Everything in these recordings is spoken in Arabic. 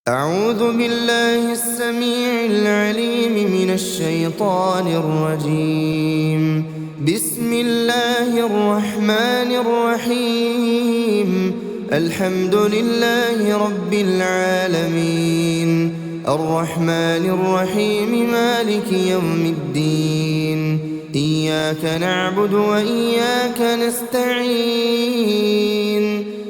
أعوذ بالله السميع العليم من الشيطان الرجيم. بسم الله الرحمن الرحيم. الحمد لله رب العالمين، الرحمن الرحيم، مالك يوم الدين. إياك نعبد وإياك نستعين.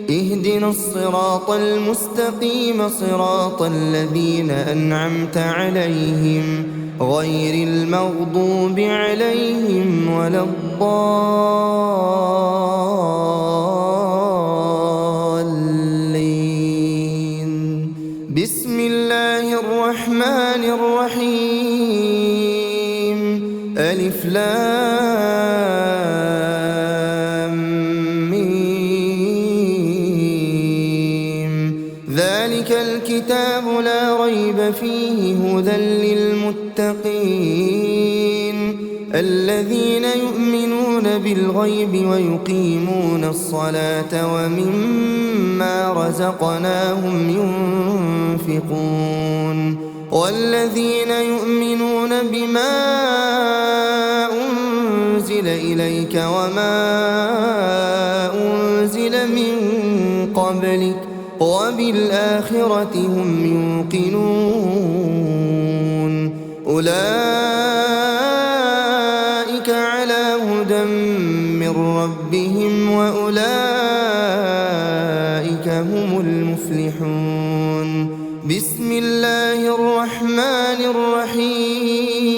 اهدنا الصراط المستقيم، صراط الذين أنعمت عليهم غير المغضوب عليهم ولا الضالين. بسم الله الرحمن الرحيم. ألف لام ذلك الكتاب لا ريب فيه هدى للمتقين الذين يؤمنون بالغيب ويقيمون الصلاة ومما رزقناهم ينفقون والذين يؤمنون بما أنزل إليك وما أنزل من قبلك وبالآخرة هم يوقنون أولئك على هدى من ربهم وأولئك هم المفلحون. بسم الله الرحمن الرحيم.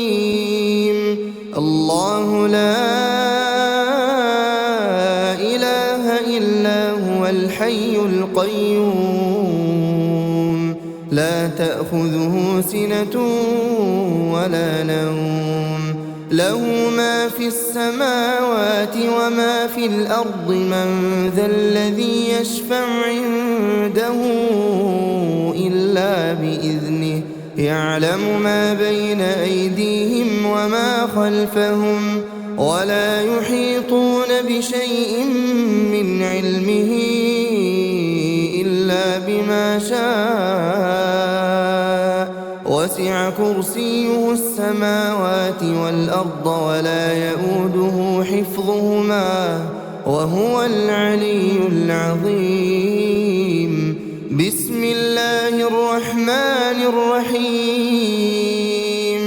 الله لا إله إلا هو الحي القيوم لا تأخذه سنة ولا نوم له ما في السماوات وما في الأرض من ذا الذي يشفع عنده إلا بإذنه يعلم ما بين أيديهم وما خلفهم ولا يحيطون بشيء من علمه إلا بما شاء وسع كرسيه السماوات والأرض ولا يؤوده حفظهما وهو العلي العظيم. بسم الله الرحمن الرحيم.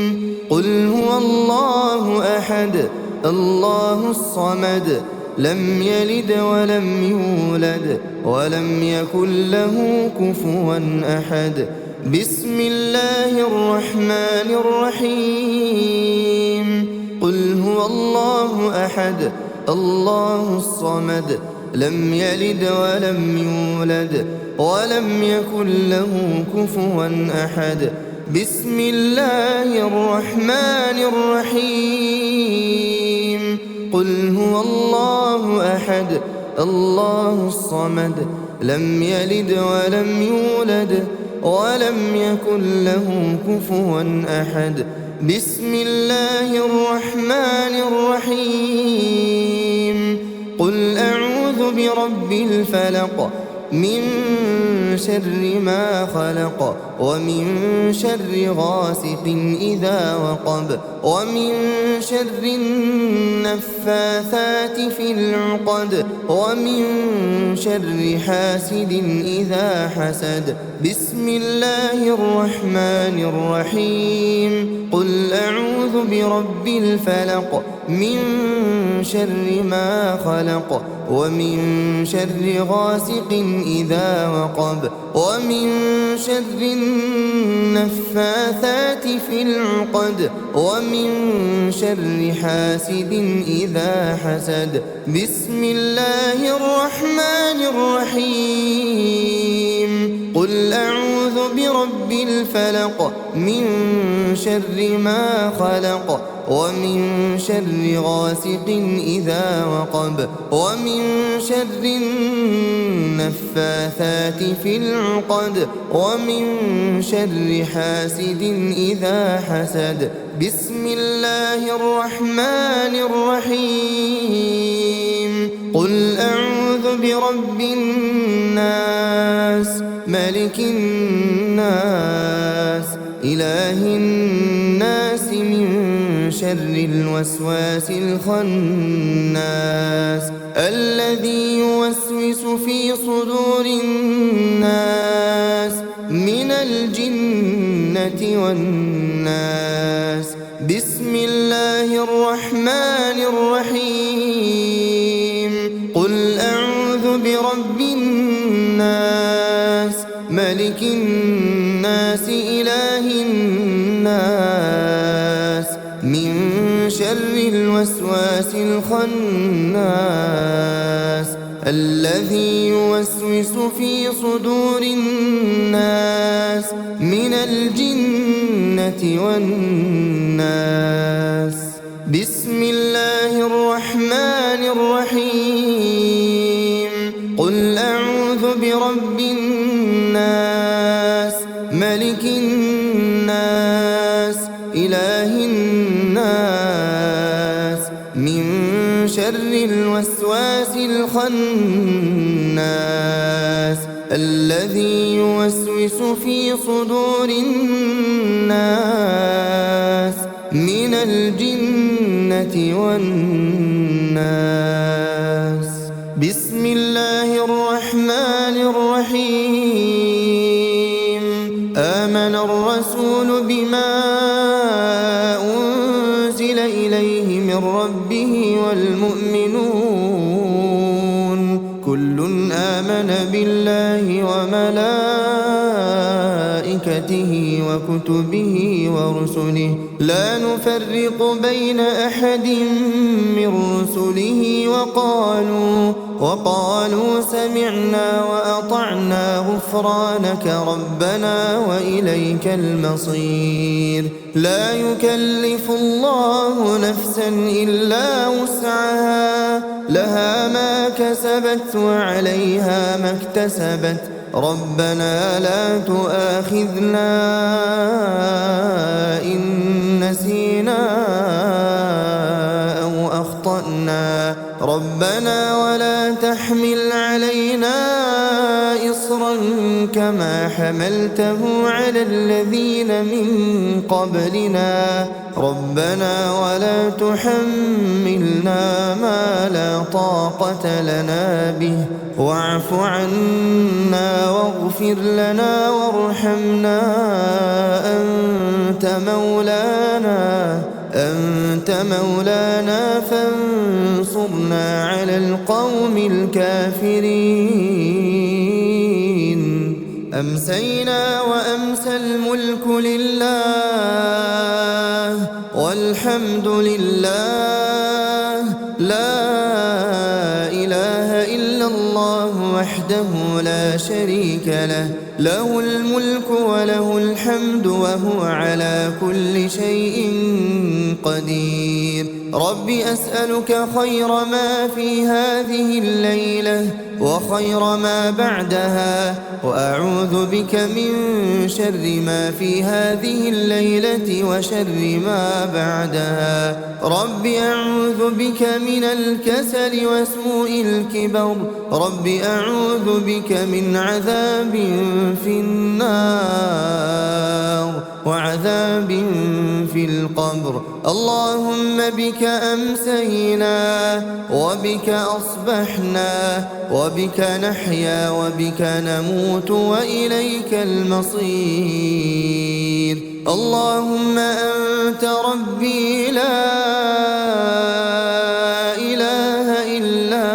قل هو الله أحد الله الصمد لم يلد ولم يولد ولم يكن له كفوا أحد. بسم الله الرحمن الرحيم. قل هو الله أحد الله الصمد لم يلد ولم يولد ولم يكن له كفوا أحد. بسم الله الرحمن الرحيم. قل هو الله أحد الله الصمد لم يلد ولم يولد ولم يكن له كفوا أحد. بسم الله الرحمن الرحيم. قل أعوذ برب الفلق من شر ما خلق ومن شر غاسق إذا وقب ومن شر النفاثات في العقد ومن شر حاسد إذا حسد. بسم الله الرحمن الرحيم. قل أعوذ برب الفلق من شر ما خلق ومن شر غاسق إذا وقب ومن شر النفاثات في العقد ومن شر حاسد إذا حسد. بسم الله الرحمن الرحيم. قل أعوذ برب الفلق من شر ما خلق ومن شر غاسق إذا وقب ومن شر النفاثات في العقد ومن شر حاسد إذا حسد. بسم الله الرحمن الرحيم. قل أعوذ برب الناس ملك الناس إله الناس من شر الوسواس الخناس الذي يوسوس في صدور الناس من الجنة والناس. بسم الله الرحمن الرحيم. قل أعوذ برب الناس ملك الناس إله الناس من شر الوسواس الخناس الذي يوسوس في صدور الناس من الجنة والناس. بسم الله الرحمن الرحيم. قل أعوذ برب الناس ملك الناس إله الناس من شر الوسواس الخناس الذي يوسوس في صدور الناس من الجنة والناس. بسم الله الرحمن الرحيم. آمن الرسول بما أنزل إليه من ربه والمؤمنون كل آمن بالله وملائكته وكتبه ورسله لا نفرق بين أحد من رسله وقالوا سمعنا وأطعنا غفرانك ربنا وإليك المصير. لا يكلف الله نفسا إلا وسعها لها ما كسبت وعليها ما اكتسبت ربنا لا تؤاخذنا إن نسينا أو أخطأنا ربنا ولا تحمل علينا إصرا كما حملته على الذين من قبلنا ربنا ولا تحملنا ما لا طاقة لنا به واعف عنا واغفر لنا وارحمنا أنت مولانا فانصرنا على القوم الكافرين. أمسينا وأمسى الملك لله والحمد لله لا إله إلا الله وحده لا شريك له له الملك وله الحمد وهو على كل شيء قدير. رب أسألك خير ما في هذه الليلة وخير ما بعدها وأعوذ بك من شر ما في هذه الليلة وشر ما بعدها. رب أعوذ بك من الكسل وسوء الكبر رب أعوذ بك من عذاب في النار وعذاب في القبر. اللهم بك أمسينا وبك أصبحنا وبك نحيا وبك نموت وإليك المصير. اللهم أنت ربي لا إله إلا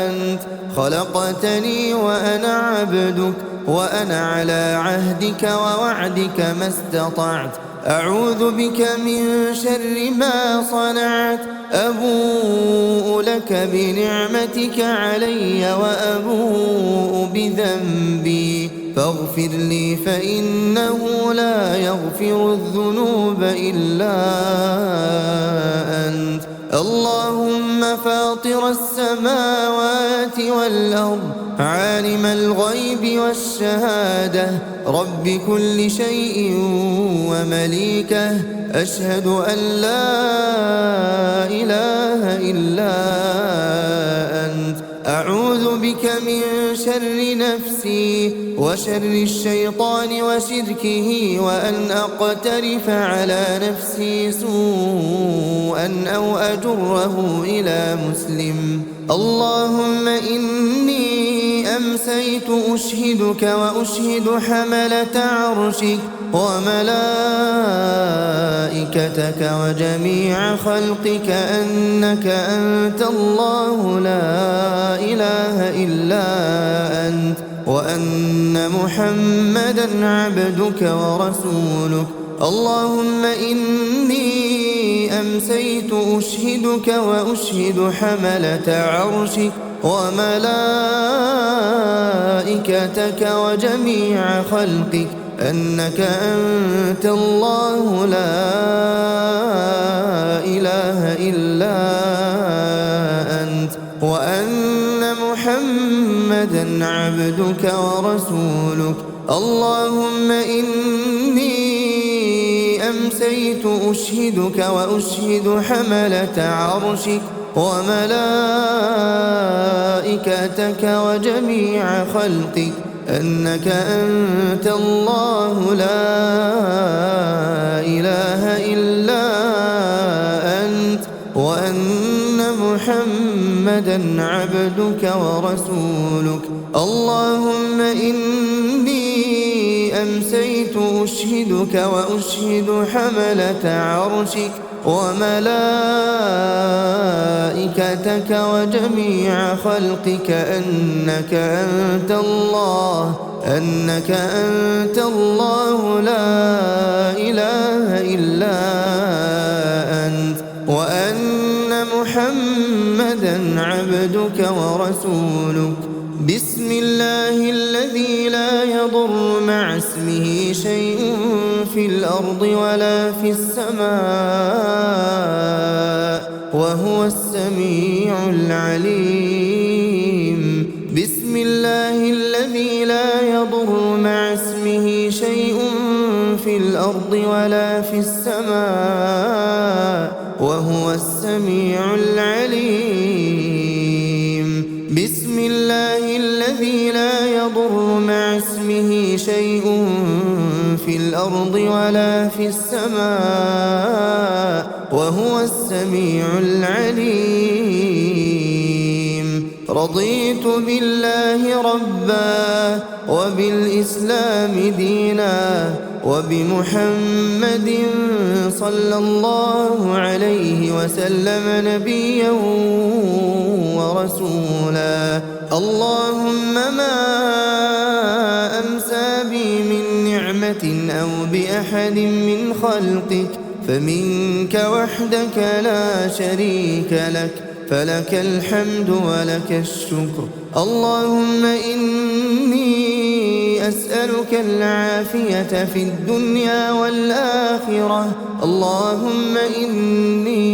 أنت خلقتني وأنا عبدك وأنا على عهدك ووعدك ما استطعت. أعوذ بك من شر ما صنعت أبوء لك بنعمتك علي وأبوء بذنبي فاغفر لي فإنه لا يغفر الذنوب إلا أنت. اللهم فاطر السماوات والأرض عالم الغيب والشهادة رب كل شيء ومليكه أشهد أن لا إله إلا أنت أعوذ بك من شر نفسي وشر الشيطان وشركه وأن أقترف على نفسي سوءا أو أجره إلى مسلم. اللهم إني أمسيت أشهدك وأشهد حملة عرشك وملائكتك وجميع خلقك أنك أنت الله لا إله إلا أنت وأن محمدا عبدك ورسولك. اللهم إني أمسيت أشهدك وأشهد حملة عرشك وملائكتك وجميع خلقك أنك أنت الله لا إله إلا أنت وأن محمدا عبدك ورسولك. اللهم إني أمسيت أشهدك وأشهد حملة عرشك وملائكتك وجميع خلقك أنك أنت الله لا إله إلا أنت وأن محمدا عبدك ورسولك. اللهم إني أمسيت أشهدك وأشهد حملة عرشك وملائكتك وجميع خلقك أنك أنت الله لا إله إلا أنت وأن محمدا عبدك ورسولك. بسم الله الذي لا يضر مع اسمه شيء في الأرض ولا في السماء وهو السميع العليم. بسم الله الذي لا يضر مع اسمه شيء في الأرض ولا في السماء وهو السميع العليم. بسم الله الذي لا يضر مع اسمه شيء في الأرض ولا في السماء وهو السميع العليم. رضيت بالله ربا وبالإسلام دينا وبمحمد صلى الله عليه وسلم نبيا ورسولا. اللهم ما أمسى بي من نعمة أو بأحد من خلقك فمنك وحدك لا شريك لك فلك الحمد ولك الشكر. اللهم إني أسألك العافية في الدنيا والآخرة. اللهم إني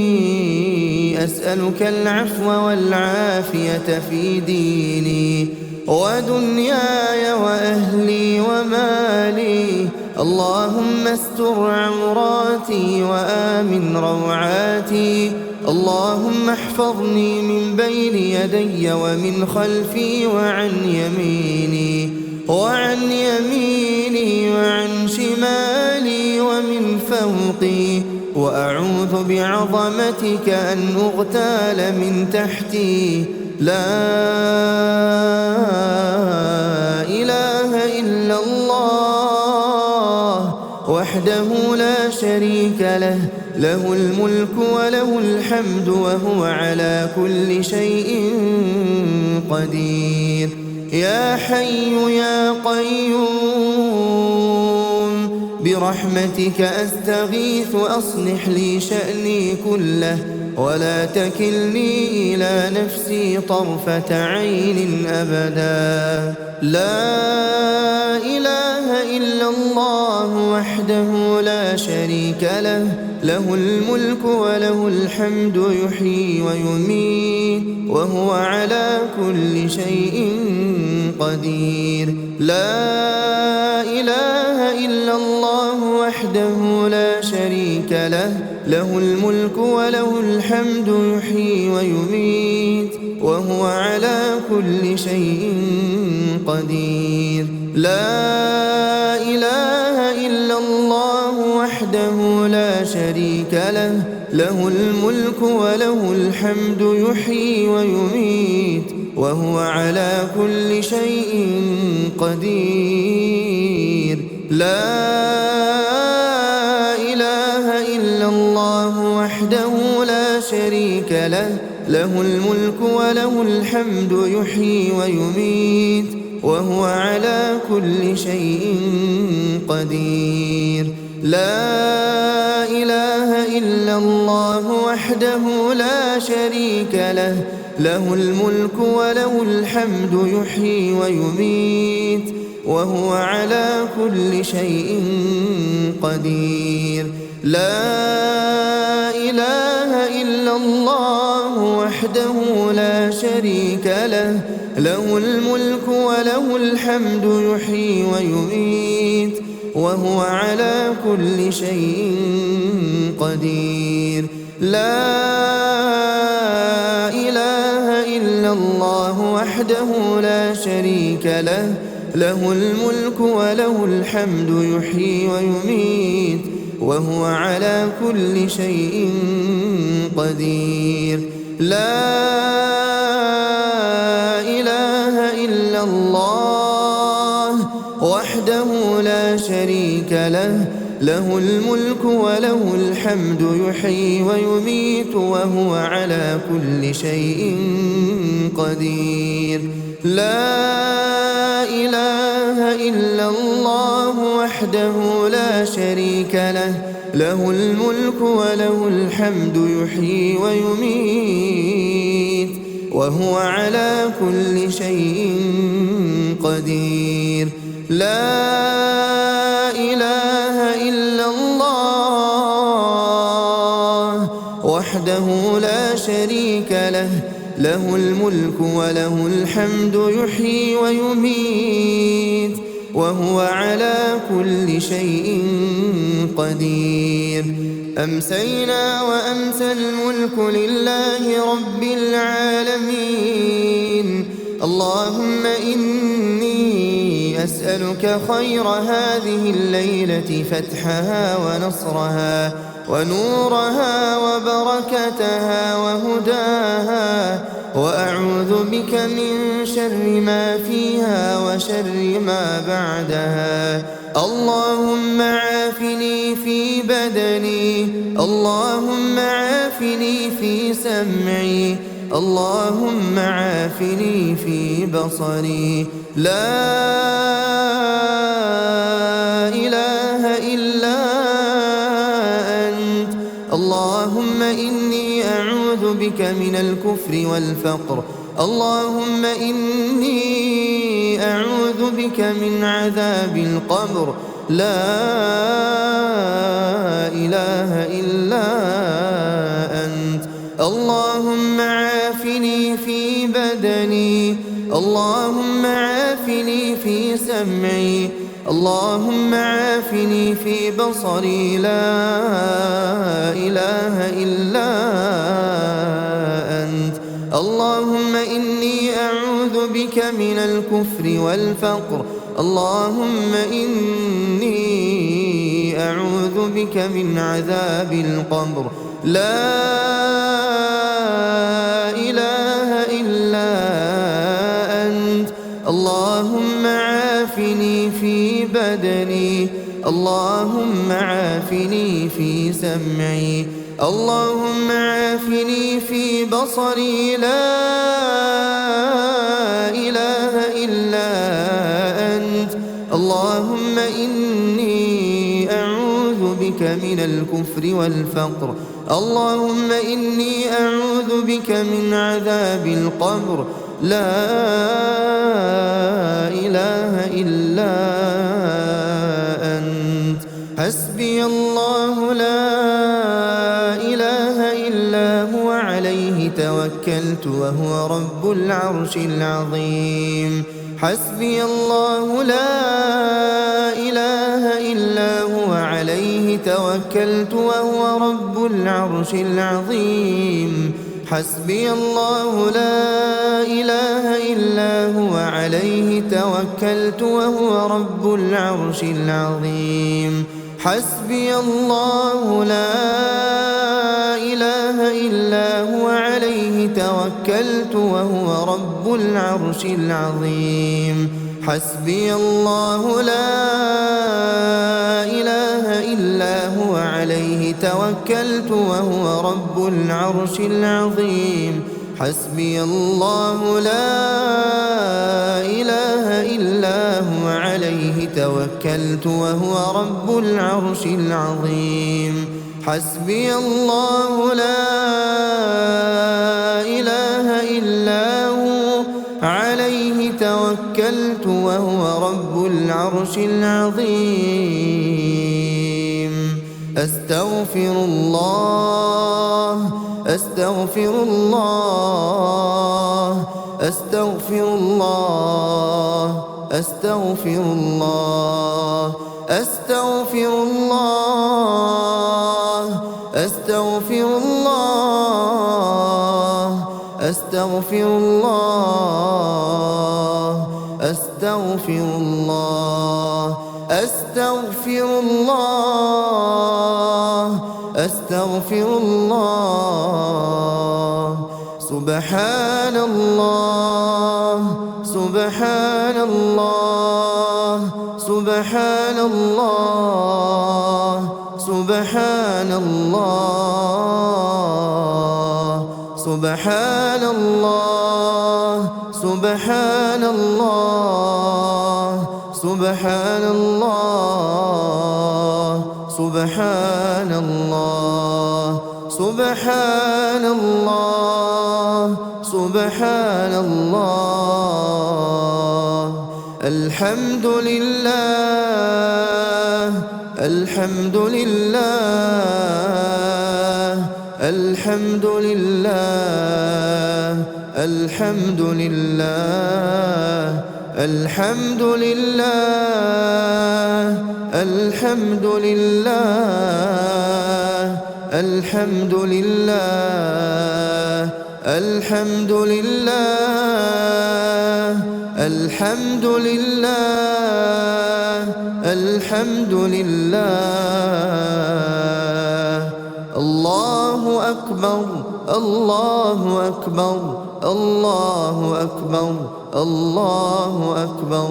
أسألك العفو والعافية في ديني ودنياي وأهلي ومالي. اللهم استر عوراتي وآمن روعاتي. اللهم احفظني من بين يدي ومن خلفي وعن يميني وعن شمالي ومن فوقي. وأعوذ بعظمتك أن أغتال من تحتي. لا إله إلا الله وحده لا شريك له له الملك وله الحمد وهو على كل شيء قدير. يا حي يا قيوم برحمتك أستغيث أصلح لي شأني كله ولا تكلني إلى نفسي طرفة عين أبدا. لا إله إلا الله وحده لا شريك له له الملك وله الحمد يحيي ويميت وهو على كل شيء قدير. لا إله إلا الله وحده لا شريك له له الملك وله الحمد يحيي ويميت وهو وهو على كل شيء قدير. لا إله إلا الله وحده لا شريك له، له الملك وله الحمد يحيي ويميت وهو على كل شيء قدير. لا إله إلا الله وحده لا شريك له، له الملك وله الحمد يحيي ويميت وهو على كل شيء قدير. لا إله إلا الله وحده لا شريك له، له الملك وله الحمد يحيي ويميت وهو على كل شيء قدير. لا إله إلا الله وحده لا شريك له، له الملك وله الحمد يحيي ويميت وهو على كل شيء قدير. لا إله إلا الله وحده لا شريك له، له الملك وله الحمد يحيي ويميت وهو على كل شيء قدير. لا إله إلا الله وحده لا شريك له، له الملك وله الحمد يحيي ويميت وهو على كل شيء قدير. لا إله إلا الله وحده لا شريك له، له الملك وله الحمد يحيي ويميت وهو على كل شيء قدير. لا إله إلا الله وحده لا شريك له، له الملك وله الحمد يحيي ويميت وهو على كل شيء قدير. أمسينا وأمسى الملك لله رب العالمين. اللهم إني أسألك خير هذه الليلة، فتحها ونصرها ونورها وبركتها وهداها، وأعوذ بك من شر ما فيها وشر ما بعدها. اللهم عافني في بدني، اللهم عافني في سمعي، اللهم عافني في بصري. لا إله إلا أنت. اللهم إني أعوذ بك من الكفر والفقر، اللهم إني أعوذ بك من عذاب القبر. لا إله إلا أنت. اللهم عافني في بدني، اللهم عافني في سمعي، اللهم عافني في بصري. لا إله إلا أنت. اللهم إني أعوذ بك من الكفر والفقر، اللهم إني أعوذ بك من عذاب القبر. لا إله إلا أنت. اللهم عافني في بدني، اللهم عافني في سمعي، اللهم عافني في بصري. لا إله إلا أنت. اللهم إني أعوذ بك من الكفر والفقر، اللهم إني أعوذ بك من عذاب القبر. لا إله إلا أنت. حسبي الله لا إله إلا هو، عليه توكلت وهو رب العرش العظيم. حسبي الله لا إله إلا هو، عليه توكلت وهو رب العرش العظيم. حسبي الله لا إله إلا هو عليه توكلت وهو رب العرش العظيم حسبي الله لا إله إلا هو عليه توكلت وهو رب العرش العظيم حسبي الله لا إله إلا هو عليه توكلت وهو رب العرش العظيم حسبي الله لا إله إلا هو عليه توكلت وهو رب العرش العظيم حسبي الله لا إله إلا هو عليه توكلت وهو رب العرش العظيم أستغفر الله أستغفر الله أستغفر الله أستغفر الله أستغفر الله أستغفر الله أستغفر الله أستغفر الله أستغفر الله أستغفر الله سبحان الله سبحان الله سبحان الله سبحان الله سبحان الله سبحان الله سبحان الله سبحان الله سبحان الله سبحان الله الحمد لله الحمد لله الحمد لله الحمد لله الحمد لله الحمد لله الحمد لله الحمد لله الحمد لله الحمد لله الله أكبر الله أكبر الله أكبر الله أكبر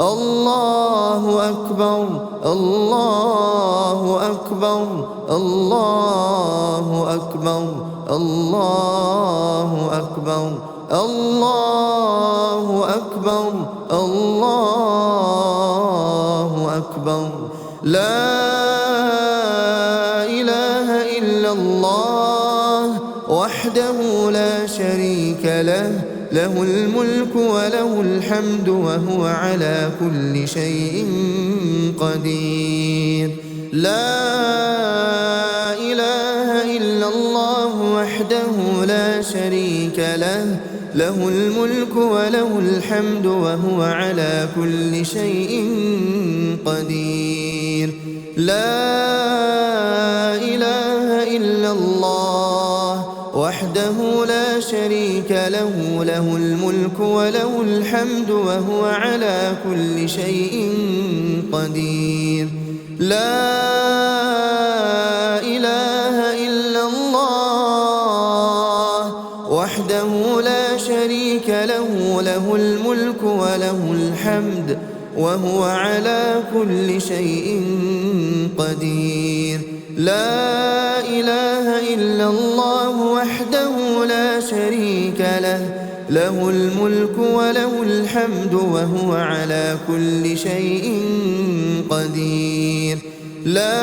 الله أكبر الله أكبر الله أكبر الله أكبر الله أكبر الله أكبر لا إله إلا الله وحده لا شريك له له الملك وله الحمد وهو على كل شيء قدير لا إله إلا الله وحده لا شريك له له الملك وله الحمد وهو على كل شيء قدير لا إله إلا الله وحده لا شريك له له الملك وله الحمد وهو على كل شيء قدير لا إله إلا الله وحده لا شريك له له الملك وله الحمد وهو على كل شيء قدير لا إله إلا الله وحده لا شريك له له الملك وله الحمد وهو على كل شيء قدير لا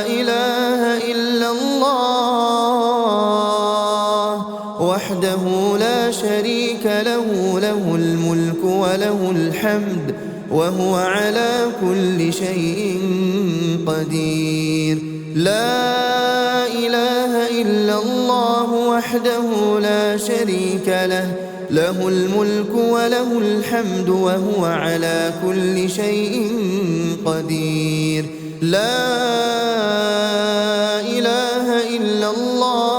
إله إلا الله وحده لا شريك له له الملك وله الحمد وهو على كل شيء قدير لا إله إلا الله وحده لا شريك له له الملك وله الحمد وهو على كل شيء قدير لا إله إلا الله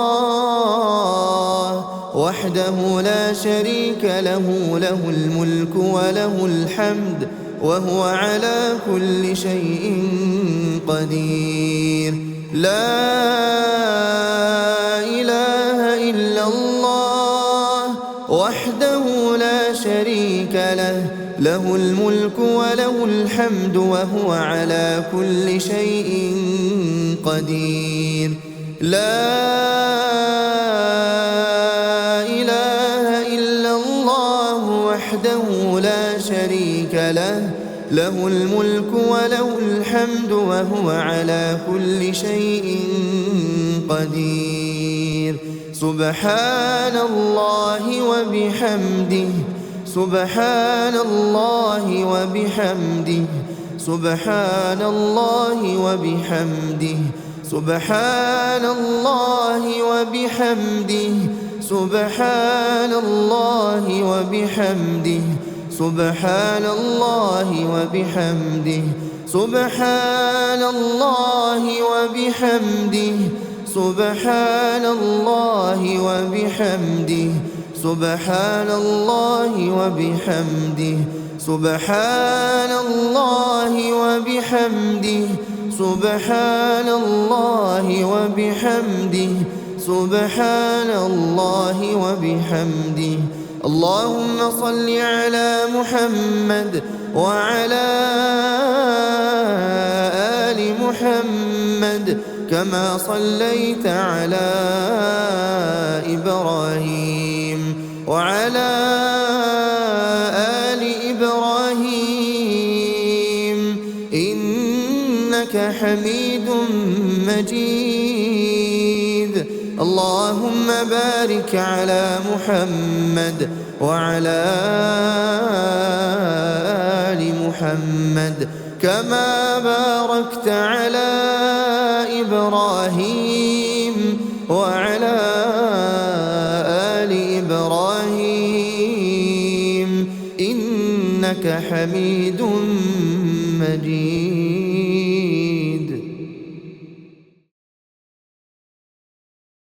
وحده لا شريك له، له الملك وله الحمد وهو على كل شيء قدير. لا إله إلا الله وحده لا شريك له، له الملك وله الحمد وهو على كل شيء قدير. لا إله إلا الله وحده لا شريك له، له الملك وله الحمد وهو على كل شيء قدير. سبحان الله وبحمده، سبحان الله وبحمده، سبحان الله وبحمده، سبحان الله وبحمده، سبحان الله وبحمده، سبحان الله وبحمده، سبحان الله وبحمده، سبحان الله وبحمده، سبحان الله وبحمده، سبحان الله وبحمده، سبحان الله وبحمده، سبحان الله وبحمده. اللهم صل على محمد وعلى آل محمد كما صليت على إبراهيم وعلى آل إبراهيم إنك حميد مجيد. اللهم بارك على محمد وعلى آل محمد كما باركت على إبراهيم وعلى آل إبراهيم إنك حميد مجيد.